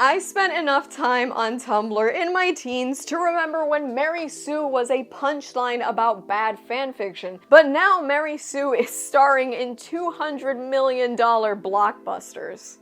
I spent enough time on Tumblr in my teens to remember when Mary Sue was a punchline about bad fanfiction, but now Mary Sue is starring in $200 million blockbusters.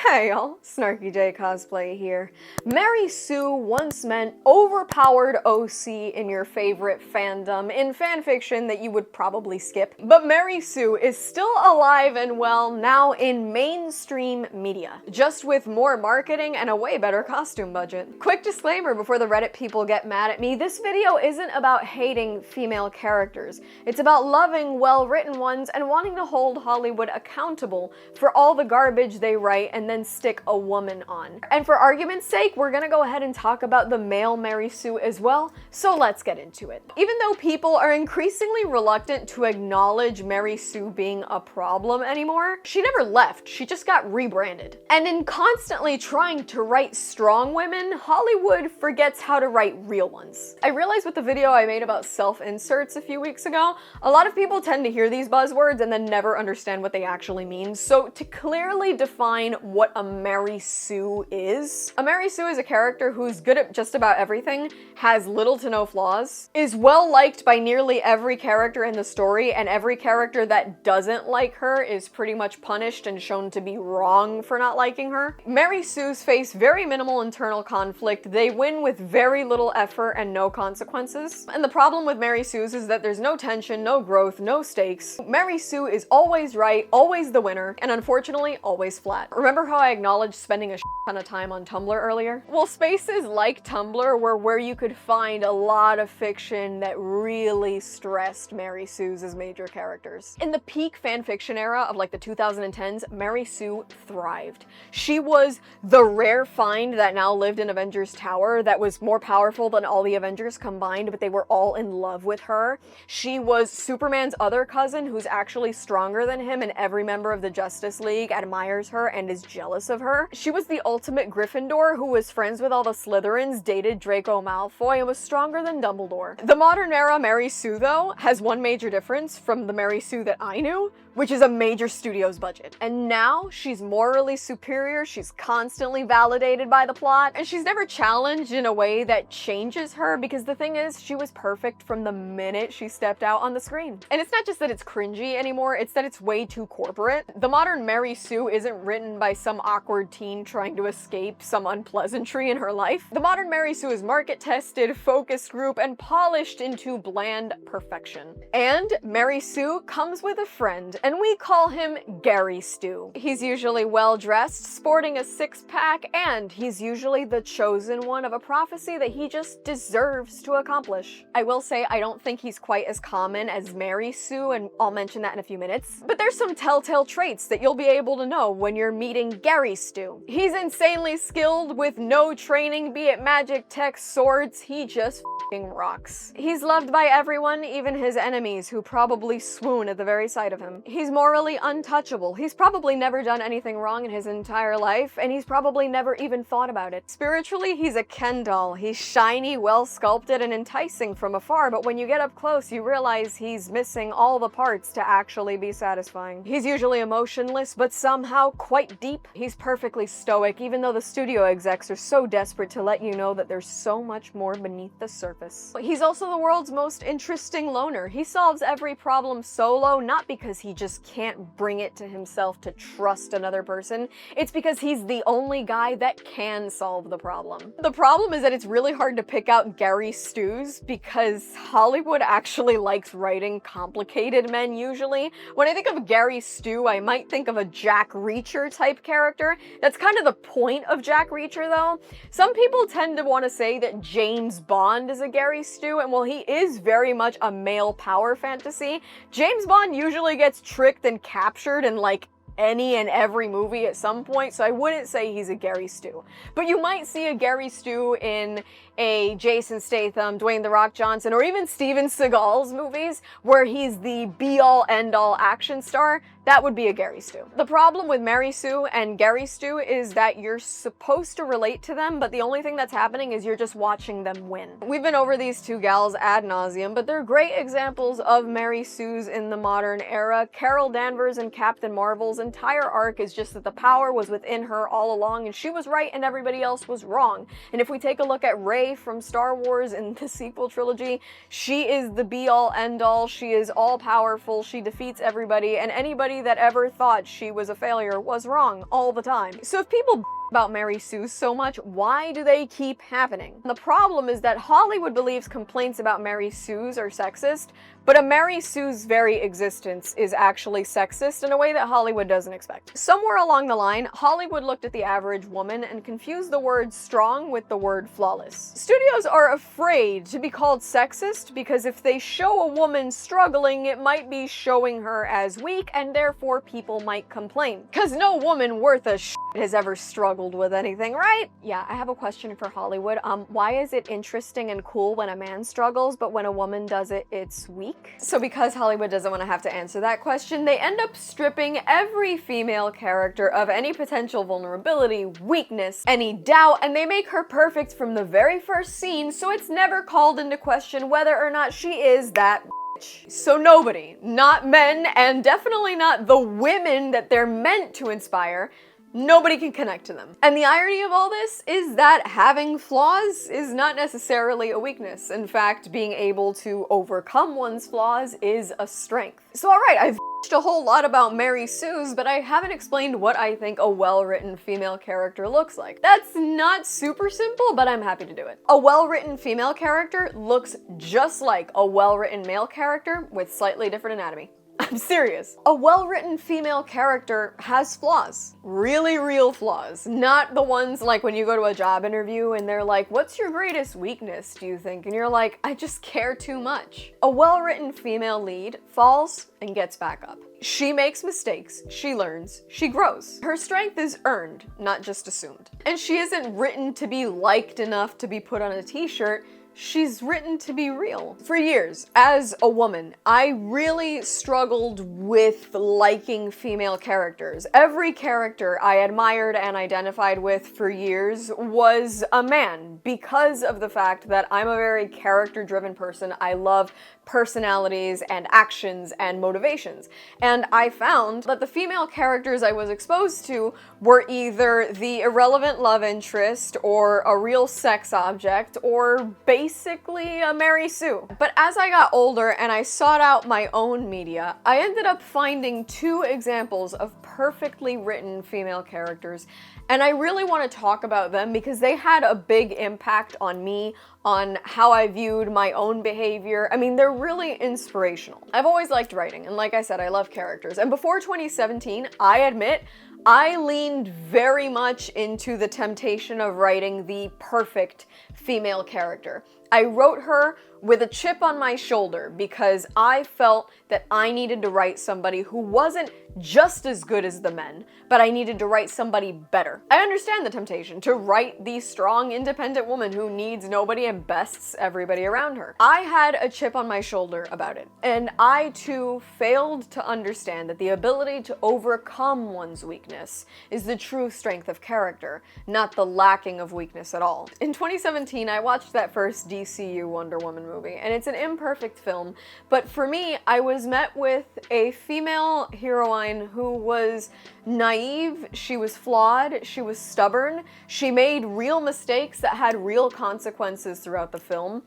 Hey y'all, SnarkyJay cosplay here. Mary Sue once meant overpowered OC in your favorite fandom in fanfiction that you would probably skip. But Mary Sue is still alive and well now in mainstream media, just with more marketing and a way better costume budget. Quick disclaimer before the Reddit people get mad at me, this video isn't about hating female characters. It's about loving well-written ones and wanting to hold Hollywood accountable for all the garbage they write and then stick a woman on. And for argument's sake, we're gonna go ahead and talk about the male Mary Sue as well, so let's get into it. Even though people are increasingly reluctant to acknowledge Mary Sue being a problem anymore, she never left, she just got rebranded. And in constantly trying to write strong women, Hollywood forgets how to write real ones. I realized with the video I made about self-inserts a few weeks ago, a lot of people tend to hear these buzzwords and then never understand what they actually mean. So to clearly define what a Mary Sue is. A Mary Sue is a character who's good at just about everything, has little to no flaws, is well liked by nearly every character in the story, and every character that doesn't like her is pretty much punished and shown to be wrong for not liking her. Mary Sues face very minimal internal conflict, they win with very little effort and no consequences. And the problem with Mary Sues is that there's no tension, no growth, no stakes. Mary Sue is always right, always the winner, and unfortunately always flat. Remember how I acknowledged spending a ton of time on Tumblr earlier? Well, spaces like Tumblr were where you could find a lot of fiction that really stressed Mary Sues as major characters. In the peak fanfiction era of like the 2010s, Mary Sue thrived. She was the rare find that now lived in Avengers Tower that was more powerful than all the Avengers combined, but they were all in love with her. She was Superman's other cousin who's actually stronger than him, and every member of the Justice League admires her and is jealous of her. She was the ultimate Gryffindor who was friends with all the Slytherins, dated Draco Malfoy, and was stronger than Dumbledore. The modern era Mary Sue, though, has one major difference from the Mary Sue that I knew, which is a major studio's budget. And now she's morally superior, she's constantly validated by the plot, and she's never challenged in a way that changes her, because the thing is, she was perfect from the minute she stepped out on the screen. And it's not just that it's cringy anymore, it's that it's way too corporate. The modern Mary Sue isn't written by some awkward teen trying to escape some unpleasantry in her life. The modern Mary Sue is market-tested, focus group, and polished into bland perfection. And Mary Sue comes with a friend, and we call him Gary Stu. He's usually well-dressed, sporting a six-pack, and he's usually the chosen one of a prophecy that he just deserves to accomplish. I will say I don't think he's quite as common as Mary Sue, and I'll mention that in a few minutes, but there's some telltale traits that you'll be able to know when you're meeting Gary Stu. He's insanely skilled with no training, be it magic, tech, swords, he just f***ing rocks. He's loved by everyone, even his enemies, who probably swoon at the very sight of him. He's morally untouchable. He's probably never done anything wrong in his entire life, and he's probably never even thought about it. Spiritually, he's a Ken doll. He's shiny, well-sculpted, and enticing from afar, but when you get up close, you realize he's missing all the parts to actually be satisfying. He's usually emotionless, but somehow quite deep. He's perfectly stoic, even though the studio execs are so desperate to let you know that there's so much more beneath the surface. He's also the world's most interesting loner. He solves every problem solo, not because he just can't bring it to himself to trust another person. It's because he's the only guy that can solve the problem. The problem is that it's really hard to pick out Gary Stews because Hollywood actually likes writing complicated men usually. When I think of Gary Stu, I might think of a Jack Reacher type character. That's kind of the point of Jack Reacher though. Some people tend to want to say that James Bond is a Gary Stu, and while he is very much a male power fantasy, James Bond usually gets tricked and captured in like any and every movie at some point, so I wouldn't say he's a Gary Stu. But you might see a Gary Stu in a Jason Statham, Dwayne "The Rock" Johnson, or even Steven Seagal's movies, where he's the be-all, end-all action star. that would be a Gary stew. The problem with Mary Sue and Gary stew is that you're supposed to relate to them, but the only thing that's happening is you're just watching them win. We've been over these two gals ad nauseum, but they're great examples of Mary Sues in the modern era. Carol Danvers and Captain Marvel's entire arc is just that the power was within her all along, and she was right and everybody else was wrong. And if we take a look at Rey from Star Wars in the sequel trilogy, she is the be-all end-all. She is all-powerful. She defeats everybody, and anybody that ever thought she was a failure was wrong all the time. So if people about Mary Sue so much, why do they keep happening? The problem is that Hollywood believes complaints about Mary Sues are sexist, but a Mary Sue's very existence is actually sexist in a way that Hollywood doesn't expect. Somewhere along the line, Hollywood looked at the average woman and confused the word strong with the word flawless. Studios are afraid to be called sexist because if they show a woman struggling, it might be showing her as weak, and therefore people might complain. Because no woman worth a shit has ever struggled with anything, right? Yeah, I have a question for Hollywood. Why is it interesting and cool when a man struggles, but when a woman does it, it's weak? So because Hollywood doesn't want to have to answer that question, they end up stripping every female character of any potential vulnerability, weakness, any doubt, and they make her perfect from the very first scene, so it's never called into question whether or not she is that bitch. So nobody, not men, and definitely not the women that they're meant to inspire, nobody can connect to them. And the irony of all this is that having flaws is not necessarily a weakness. In fact, being able to overcome one's flaws is a strength. So alright, I've a whole lot about Mary Sue's, but I haven't explained what I think a well-written female character looks like. That's not super simple, but I'm happy to do it. A well-written female character looks just like a well-written male character with slightly different anatomy. I'm serious. A well-written female character has flaws. Really real flaws. Not the ones like when you go to a job interview and they're like, what's your greatest weakness, do you think? And you're like, I just care too much. A well-written female lead falls and gets back up. She makes mistakes, she learns, she grows. Her strength is earned, not just assumed. And she isn't written to be liked enough to be put on a t-shirt. She's written to be real. For years, as a woman, I really struggled with liking female characters. Every character I admired and identified with for years was a man because of the fact that I'm a very character-driven person. I love personalities and actions and motivations. And I found that the female characters I was exposed to were either the irrelevant love interest or a real sex object or basically a Mary Sue. But as I got older and I sought out my own media, I ended up finding two examples of perfectly written female characters, and I really want to talk about them because they had a big impact on me, on how I viewed my own behavior. I mean, they're really inspirational. I've always liked writing, and like I said, I love characters. And before 2017, I admit, I leaned very much into the temptation of writing the perfect female character. I wrote her with a chip on my shoulder because I felt that I needed to write somebody who wasn't just as good as the men, but I needed to write somebody better. I understand the temptation to write the strong, independent woman who needs nobody and bests everybody around her. I had a chip on my shoulder about it, and I too failed to understand that the ability to overcome one's weakness is the true strength of character, not the lacking of weakness at all. In 2017, I watched that first DCU Wonder Woman movie, and it's an imperfect film, but for me, I was met with a female heroine who was naive, she was flawed, she was stubborn, she made real mistakes that had real consequences throughout the film,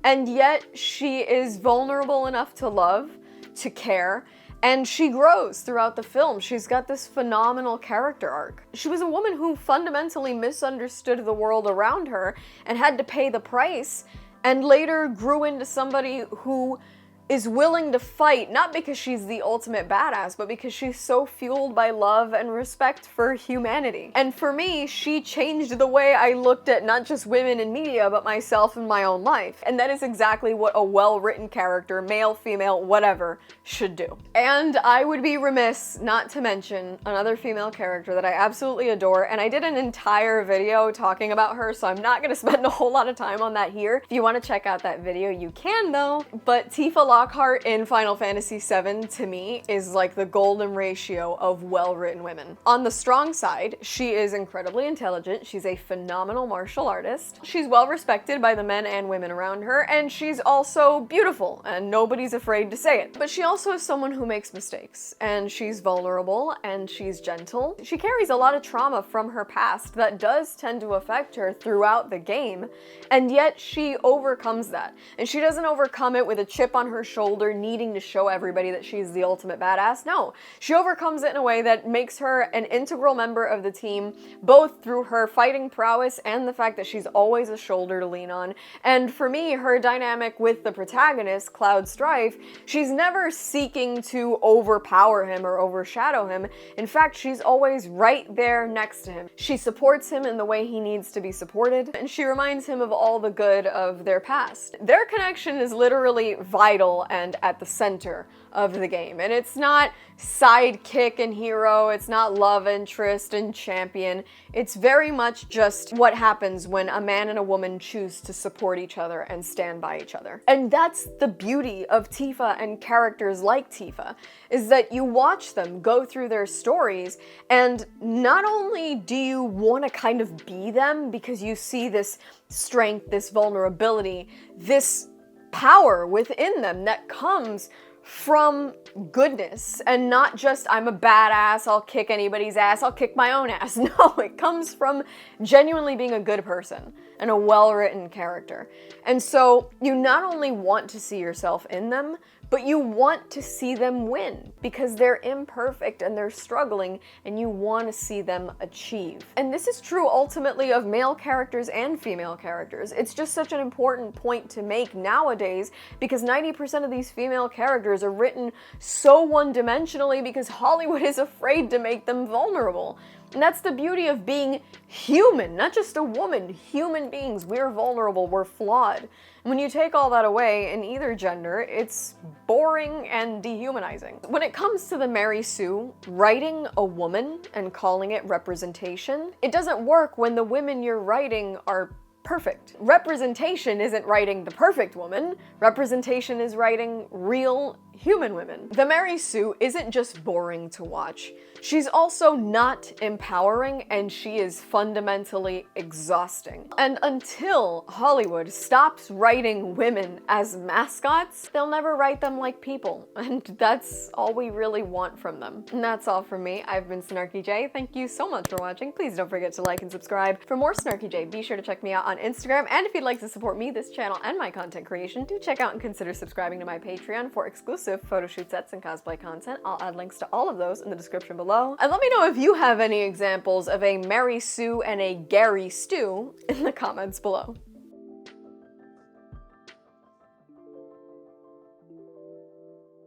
and yet she is vulnerable enough to love, to care, and she grows throughout the film. She's got this phenomenal character arc. She was a woman who fundamentally misunderstood the world around her and had to pay the price, and later grew into somebody who is willing to fight, not because she's the ultimate badass, but because she's so fueled by love and respect for humanity. And for me, she changed the way I looked at not just women in media, but myself in my own life. And that is exactly what a well-written character, male, female, whatever, should do. And I would be remiss not to mention another female character that I absolutely adore, and I did an entire video talking about her, so I'm not gonna spend a whole lot of time on that here. If you want to check out that video, you can though. But Tifa Lockhart Lockhart in Final Fantasy VII, to me, is like the golden ratio of well-written women. On the strong side, she is incredibly intelligent, she's a phenomenal martial artist, she's well respected by the men and women around her, and she's also beautiful, and nobody's afraid to say it. But she also is someone who makes mistakes, and she's vulnerable, and she's gentle. She carries a lot of trauma from her past that does tend to affect her throughout the game, and yet she overcomes that. And she doesn't overcome it with a chip on her shoulder needing to show everybody that she's the ultimate badass. No, she overcomes it in a way that makes her an integral member of the team, both through her fighting prowess and the fact that she's always a shoulder to lean on. And for me, her dynamic with the protagonist, Cloud Strife, she's never seeking to overpower him or overshadow him. In fact, she's always right there next to him. She supports him in the way he needs to be supported, and she reminds him of all the good of their past. Their connection is literally vital and at the center of the game. And it's not sidekick and hero, it's not love interest and champion. It's very much just what happens when a man and a woman choose to support each other and stand by each other. And that's the beauty of Tifa and characters like Tifa, is that you watch them go through their stories, and not only do you want to kind of be them because you see this strength, this vulnerability, this power within them that comes from goodness, and not just I'm a badass, I'll kick anybody's ass, I'll kick my own ass. No, it comes from genuinely being a good person and a well-written character. And so you not only want to see yourself in them, but you want to see them win because they're imperfect and they're struggling, and you want to see them achieve. And this is true ultimately of male characters and female characters. It's just such an important point to make nowadays because 90% of these female characters are written so one-dimensionally because Hollywood is afraid to make them vulnerable. And that's the beauty of being human, not just a woman. Human beings, we're vulnerable, we're flawed. When you take all that away in either gender, it's boring and dehumanizing. When it comes to the Mary Sue, writing a woman and calling it representation, it doesn't work when the women you're writing are perfect. Representation isn't writing the perfect woman. Representation is writing real human women. The Mary Sue isn't just boring to watch. She's also not empowering, and she is fundamentally exhausting. And until Hollywood stops writing women as mascots, they'll never write them like people. And that's all we really want from them. And that's all from me. I've been SnarkyJay. Thank you so much for watching. Please don't forget to like and subscribe. For more SnarkyJay, be sure to check me out on Instagram. And if you'd like to support me, this channel, and my content creation, do check out and consider subscribing to my Patreon for exclusive photo shoot sets and cosplay content. I'll add links to all of those in the description below. And let me know if you have any examples of a Mary Sue and a Gary Stew in the comments below.